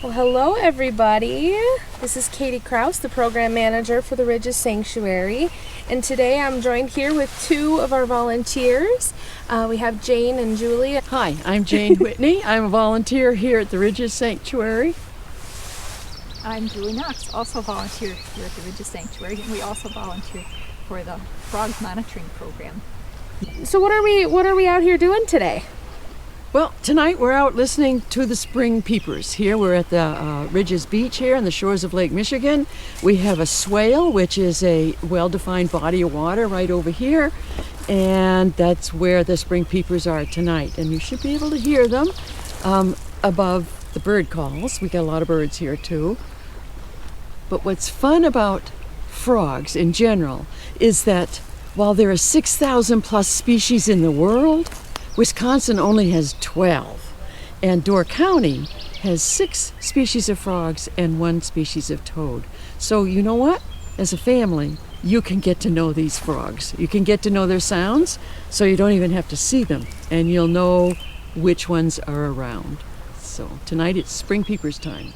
Well, hello everybody. This is Katie Kraus, the program manager for the Ridges Sanctuary, and today I'm joined here with two of our volunteers. We have Jane and Julie. Hi, I'm Jane Whitney. I'm a volunteer here at the Ridges Sanctuary. I'm Julie Knox, also volunteer here at the Ridges Sanctuary, and we also volunteer for the frog monitoring program. So what are we out here doing today? Well, tonight we're out listening to the spring peepers. Here we're at the Ridges Beach here on the shores of Lake Michigan. We have a swale, which is a well-defined body of water right over here, and that's where the spring peepers are tonight. And you should be able to hear them above the bird calls. We got a lot of birds here too. But what's fun about frogs in general is that while there are 6,000 plus species in the world, Wisconsin only has 12, and Door County has 6 species of frogs and 1 species of toad. So you know what? As a family, you can get to know these frogs. You can get to know their sounds, so you don't even have to see them, and you'll know which ones are around. So tonight it's spring peepers time.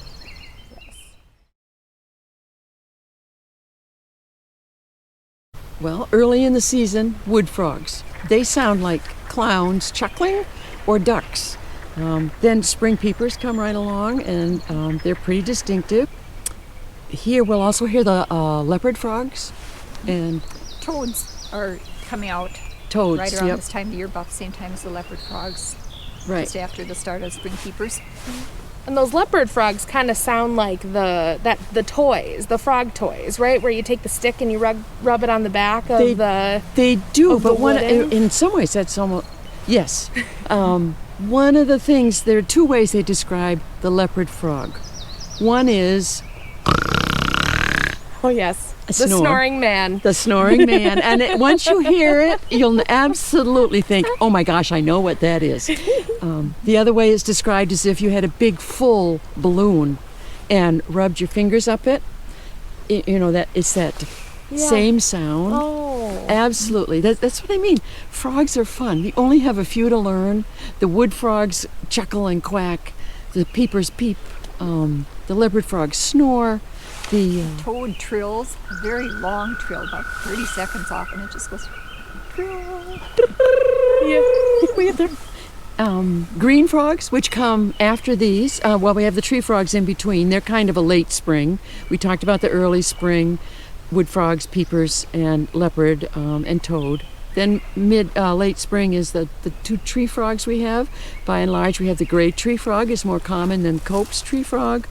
Well, early in the season, wood frogs. They sound like clowns chuckling or ducks. Then spring peepers come right along, and they're pretty distinctive. Here we'll also hear the leopard frogs and Toads are coming out toads. right around Yep. this time of the year, about the same time as the leopard frogs, Right. just after the start of spring peepers. And those leopard frogs kind of sound like the toys, the frog toys, right? Where you take the stick and you rub it on the back of the. They do, of the but wooden? in some ways that's almost yes. One of the things, there are 2 ways they describe the leopard frog. One is Oh yes, the snore. snoring man. the snoring man, and once you hear it, you'll absolutely think, "Oh my gosh, I know what that is." The other way is described as if you had a big full balloon and rubbed your fingers up it. You know that it's that same sound. Oh. Absolutely, that's what I mean. Frogs are fun. We only have a few to learn. The wood frogs chuckle and quack. The peepers peep. The leopard frogs snore. The Toad trills, a very long trill, about 30 seconds off, and it just goes trill. green frogs, which come after these, we have the tree frogs in between. They're kind of a late spring. We talked about the early spring, wood frogs, peepers, and leopard and toad. Then late spring is the 2 tree frogs we have. By and large, we have the gray tree frog is more common than Cope's tree frog.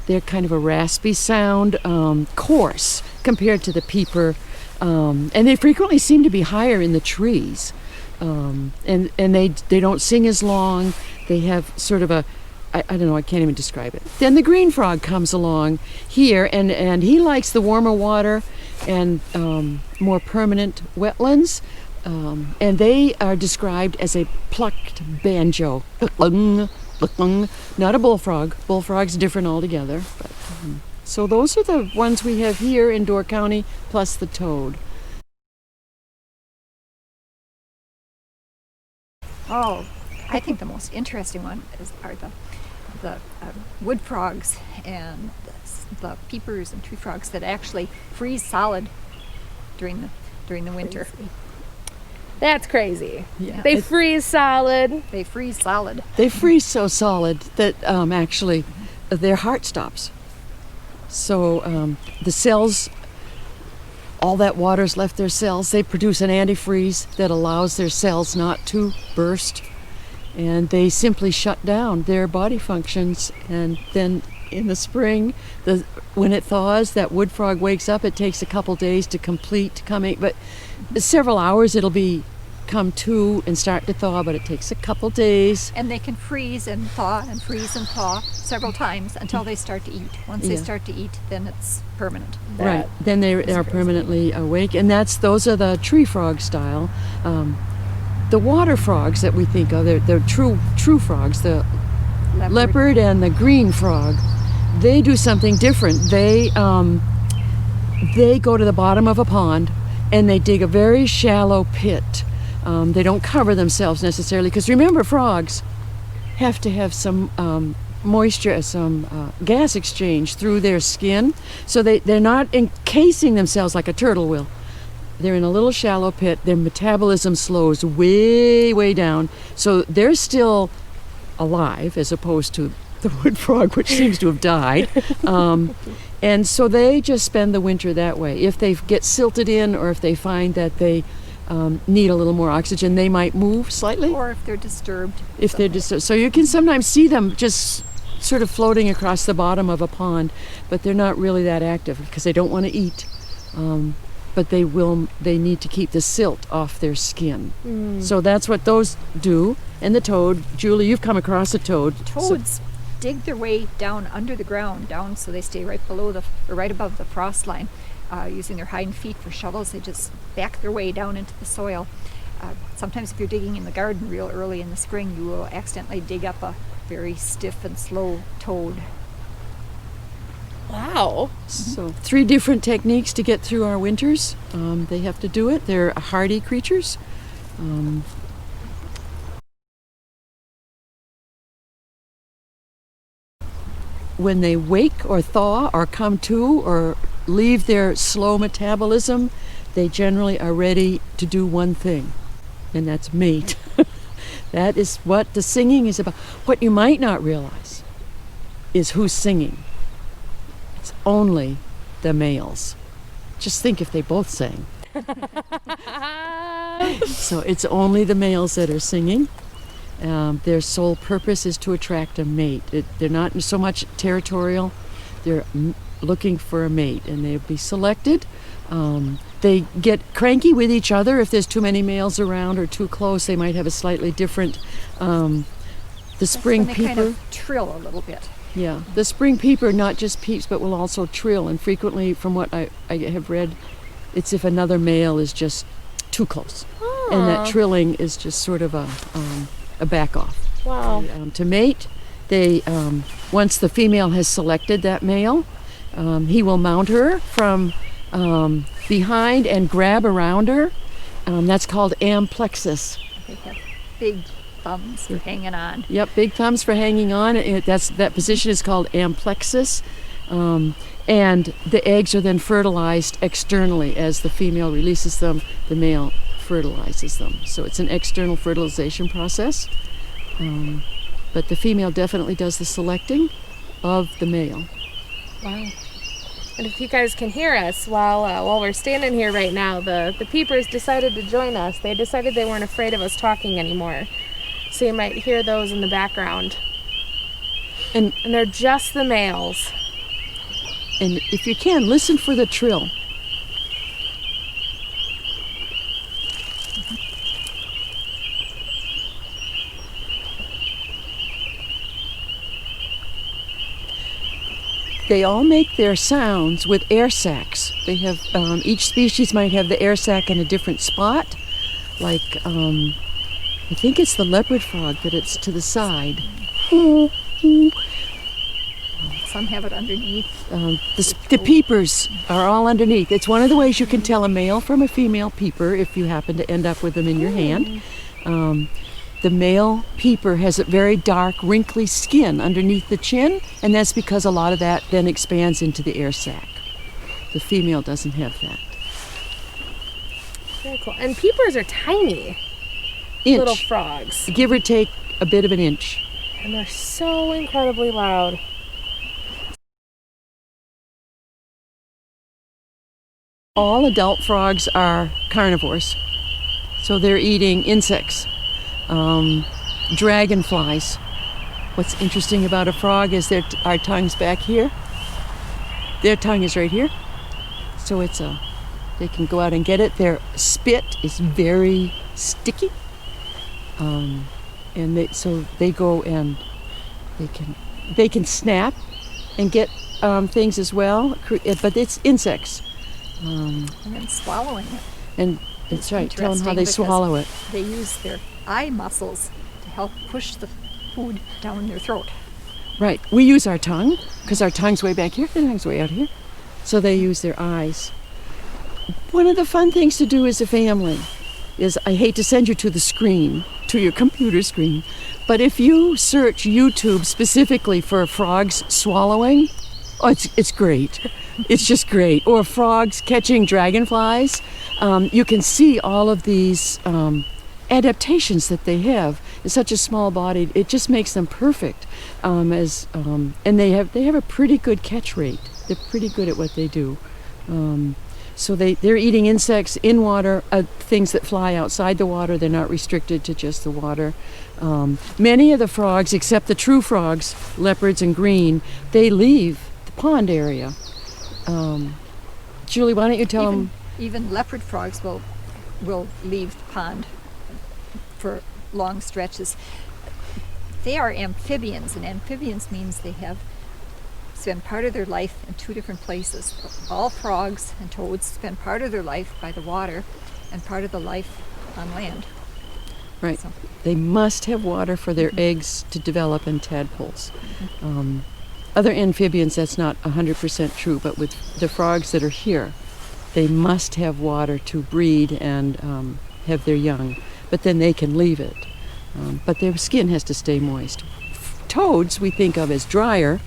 They're kind of a raspy sound, coarse compared to the peeper, and they frequently seem to be higher in the trees. And they don't sing as long. They have sort of I don't know, I can't even describe it. Then the green frog comes along here, and he likes the warmer water and more permanent wetlands. And they are described as a plucked banjo. Not a bullfrog. Bullfrog's different altogether. But, so those are the ones we have here in Door County, plus the toad. Oh, I think the most interesting one are the wood frogs and the peepers and tree frogs that actually freeze solid during the winter. That's crazy. Yeah. They freeze solid. They freeze solid. They freeze so solid that actually their heart stops. So the cells, all that water's left their cells. They produce an antifreeze that allows their cells not to burst, and they simply shut down their body functions. And then in the spring, when it thaws, that wood frog wakes up. It takes a couple days to complete coming, but several hours it'll come to and start to thaw, but it takes a couple days. And they can freeze and thaw and freeze and thaw several times until they start to eat. Once they start to eat, then it's permanent. Right. Then they are permanently awake, and those are the tree frog style. The water frogs that we think of, they're true frogs. The leopard and the green frog, they do something different. They go to the bottom of a pond and they dig a very shallow pit. They don't cover themselves necessarily, because remember, frogs have to have some moisture, some gas exchange through their skin. So they're not encasing themselves like a turtle will. They're in a little shallow pit. Their metabolism slows way, way down. So they're still alive as opposed to the wood frog, which seems to have died. And so they just spend the winter that way. If they get silted in, or if they find that they need a little more oxygen, they might move slightly. Or if they're disturbed. If they're disturbed. So you can sometimes see them just sort of floating across the bottom of a pond, but they're not really that active because they don't want to eat. But they need to keep the silt off their skin. So that's what those do. And the toad, Julie, you've come across a toad. Toads dig their way down under the ground, down so they stay right below or right above the frost line. Using their hind feet for shovels, they just back their way down into the soil. Sometimes if you're digging in the garden real early in the spring, you will accidentally dig up a very stiff and slow toad. Wow. So 3 different techniques to get through our winters. They have to do it. They're hardy creatures. When they wake or thaw or come to or leave their slow metabolism, they generally are ready to do one thing, and that's mate. That is what the singing is about. What you might not realize is who's singing. It's only the males. Just think if they both sang. So it's only the males that are singing. Their sole purpose is to attract a mate. They're not so much territorial. They're looking for a mate, and they'll be selected. They get cranky with each other if there's too many males around or too close. They might have a slightly different. The spring That's when they peeper. kind of trill a little bit. Yeah, the spring peeper not just peeps but will also trill, and frequently, from what I have read, it's if another male is just too close, and that trilling is just sort of a back off. Wow. To mate, they once the female has selected that male, he will mount her from behind and grab around her. That's called amplexus. They have big thumbs for hanging on. Yep, big thumbs for hanging on. That position is called amplexus. And the eggs are then fertilized externally. As the female releases them, the male fertilizes them. So it's an external fertilization process. But the female definitely does the selecting of the male. Wow. And if you guys can hear us while we're standing here right now, the peepers decided to join us. They decided they weren't afraid of us talking anymore. So you might hear those in the background. And they're just the males. And if you can, listen for the trill. They all make their sounds with air sacs. They have each species might have the air sac in a different spot. Like I think it's the leopard frog that it's to the side. Some have it underneath. The peepers are all underneath. It's one of the ways you can tell a male from a female peeper if you happen to end up with them in your hand. The male peeper has a very dark, wrinkly skin underneath the chin, and that's because a lot of that then expands into the air sac. The female doesn't have that. Very cool. And peepers are tiny Inch, little frogs. give or take a bit of an inch. And they're so incredibly loud. All adult frogs are carnivores, so they're eating insects, dragonflies. What's interesting about a frog is our tongue's back here. Their tongue is right here, so they can go out and get it. Their spit is very sticky, and they go and they can snap and get things as well, but it's insects. And then swallowing it. And that's right, tell them how Interesting they because swallow it. They use their eye muscles to help push the food down their throat. Right, we use our tongue, because our tongue's way back here, their tongue's way out here. So they use their eyes. One of the fun things to do as a family is, I hate to send you to the screen, to your computer screen, But if you search YouTube specifically for frogs swallowing, oh, it's great. It's just great. Or frogs catching dragonflies. You can see all of these adaptations that they have. In such a small body, it just makes them perfect. And they have a pretty good catch rate. They're pretty good at what they do. So they're eating insects in water, things that fly outside the water. They're not restricted to just the water. Many of the frogs, except the true frogs, leopards and green, they leave the pond area. Julie, why don't you tell them? Even leopard frogs will leave the pond for long stretches. They are amphibians, and amphibians means they have spend part of their life in two different places. All frogs and toads spend part of their life by the water and part of the life on land. Right. So. They must have water for their eggs to develop in tadpoles. Other amphibians, that's not 100% true, but with the frogs that are here, they must have water to breed and have their young, but then they can leave it. But their skin has to stay moist. Toads we think of as drier.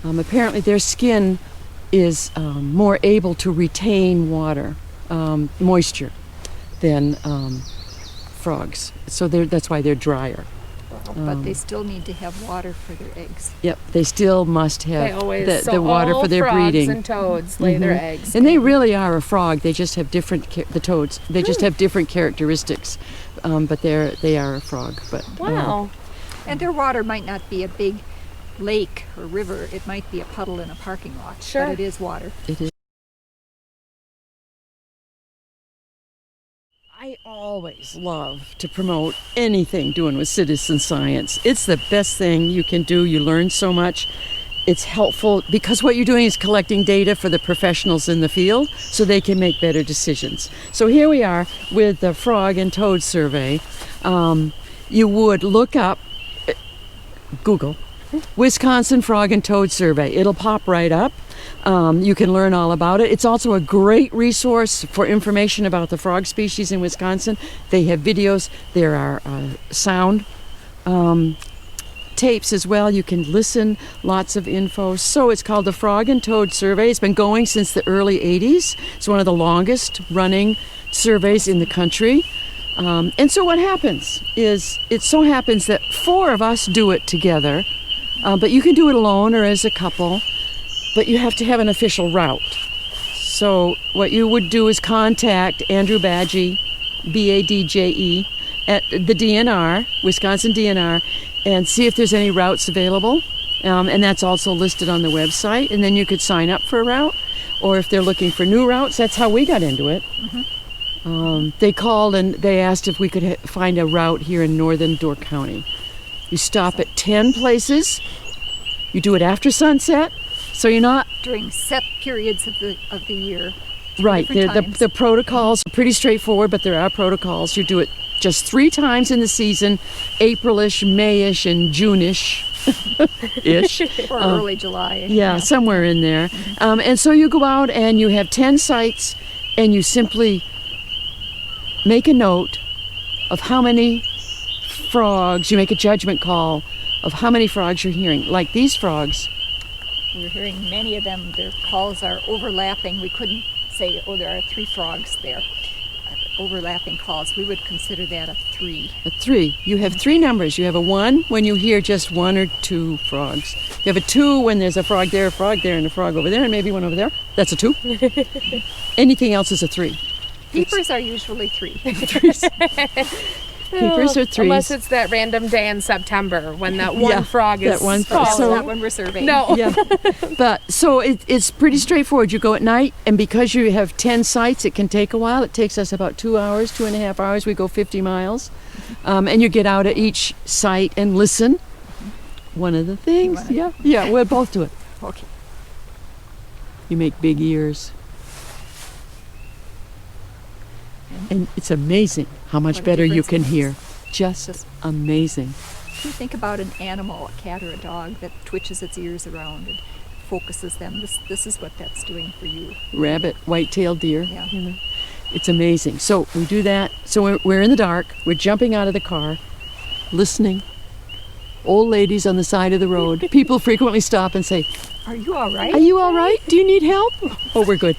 Apparently their skin is more able to retain water, moisture, than frogs. So that's why they're drier. But they still need to have water for their eggs. Yep, they still must They have always the water all for their frogs breeding. and toads lay their eggs. And they really are a frog. They just have different the toads. They just have different characteristics, but they are a frog. But Wow. And their water might not be a big lake or river. It might be a puddle in a parking lot. Sure. But it is water. it is. I always love to promote anything doing with citizen science. It's the best thing you can do. You learn so much. It's helpful because what you're doing is collecting data for the professionals in the field so they can make better decisions. So here we are with the frog and toad survey. You would look up, Google, Wisconsin Frog and Toad Survey. It'll pop right up. You can learn all about it. It's also a great resource for information about the frog species in Wisconsin. They have videos. There are sound tapes as well. You can listen, lots of info. So it's called the Frog and Toad Survey. It's been going since the early 80s. It's one of the longest running surveys in the country. And so what happens is, it so happens that 4 of us do it together, but you can do it alone or as a couple, but you have to have an official route. So what you would do is contact Andrew Badge, B-A-D-J-E, at the DNR, Wisconsin DNR, and see if there's any routes available. And that's also listed on the website. And then you could sign up for a route, or if they're looking for new routes, that's how we got into it. They called and they asked if we could find a route here in northern Door County. You stop at 10 places. You do it after sunset, so you're not During set periods of the year. right. different times. The protocols are pretty straightforward, but there are protocols. You do it just 3 times in the season: April-ish, May-ish, and June-ish. Ish. Or early July. Yeah, somewhere in there. And so you go out and you have 10 sites, and you simply make a note of how many frogs. You make a judgment call of how many frogs you're hearing. Like these frogs. We're hearing many of them. Their calls are overlapping. We couldn't say, oh, there are 3 frogs there. Overlapping calls. We would consider that a 3. A 3. You have 3 numbers. You have a 1 when you hear just 1 or 2 frogs. You have a 2 when there's a frog there, and a frog over there, and maybe one over there. That's a 2. Anything else is a 3. Peepers are usually 3. Peepers are 3s. Unless it's that random day in September when that one Yeah, frog is that one calling. frog. So- Not when we're surveying. No. Yeah, but so it's pretty straightforward. You go at night, and because you have 10 sites, it can take a while. It takes us about 2 hours, 2.5 hours. We go 50 miles, and you get out at each site and listen. One of the things, yeah, we'll both do it. Okay. You make big ears, and it's amazing how much What a better you difference can it hear. makes. Just amazing. If you think about an animal, a cat or a dog, that twitches its ears around and focuses them, this is what that's doing for you. Rabbit, white-tailed deer. Yeah. You know, it's amazing. So we do that. So we're in the dark. We're jumping out of the car, listening, old ladies on the side of the road. People frequently stop and say, Are you all right? "Are you all right? Do you need help?" Oh, we're good.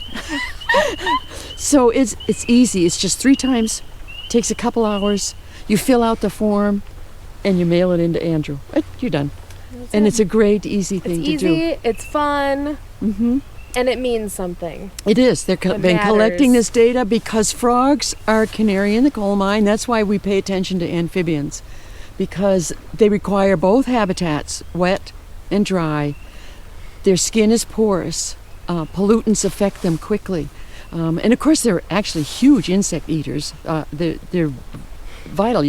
So it's easy. It's just 3 times. Takes a couple hours. You fill out the form, and you mail it into Andrew. You're done. And it's a great, easy thing It's to do. easy, it's fun, and it means something. It is. They've It been collecting matters. this data because frogs are canary in the coal mine. That's why we pay attention to amphibians, because they require both habitats, wet and dry. Their skin is porous. Pollutants affect them quickly. And of course, they're actually huge insect eaters. They're vital.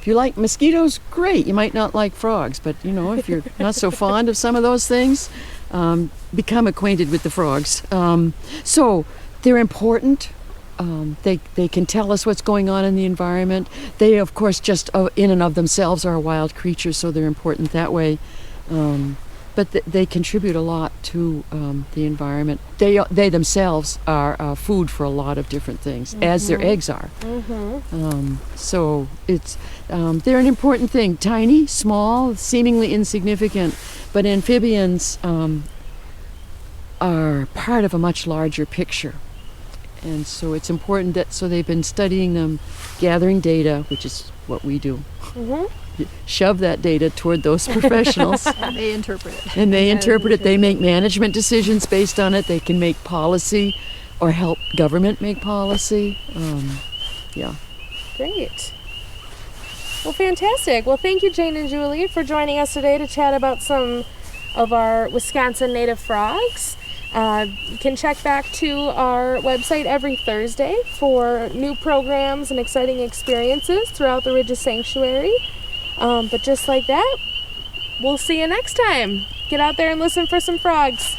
If you like mosquitoes, great. You might not like frogs, but if you're not so fond of some of those things, become acquainted with the frogs. So they're important. They can tell us what's going on in the environment. They, of course, just in and of themselves are wild creatures, so they're important that way. But they contribute a lot to the environment. They themselves are food for a lot of different things, as their eggs are. So they're an important thing. Tiny, small, seemingly insignificant, but amphibians are part of a much larger picture. And so it's important so they've been studying them, gathering data, which is what we do. Shove that data toward those professionals. And they interpret it. And they interpret it. They make management decisions based on it. They can make policy or help government make policy. Yeah. Great. Well, fantastic. Well, thank you, Jane and Julie, for joining us today to chat about some of our Wisconsin native frogs. You can check back to our website every Thursday for new programs and exciting experiences throughout the Ridges Sanctuary. But just like that, we'll see you next time. Get out there and listen for some frogs.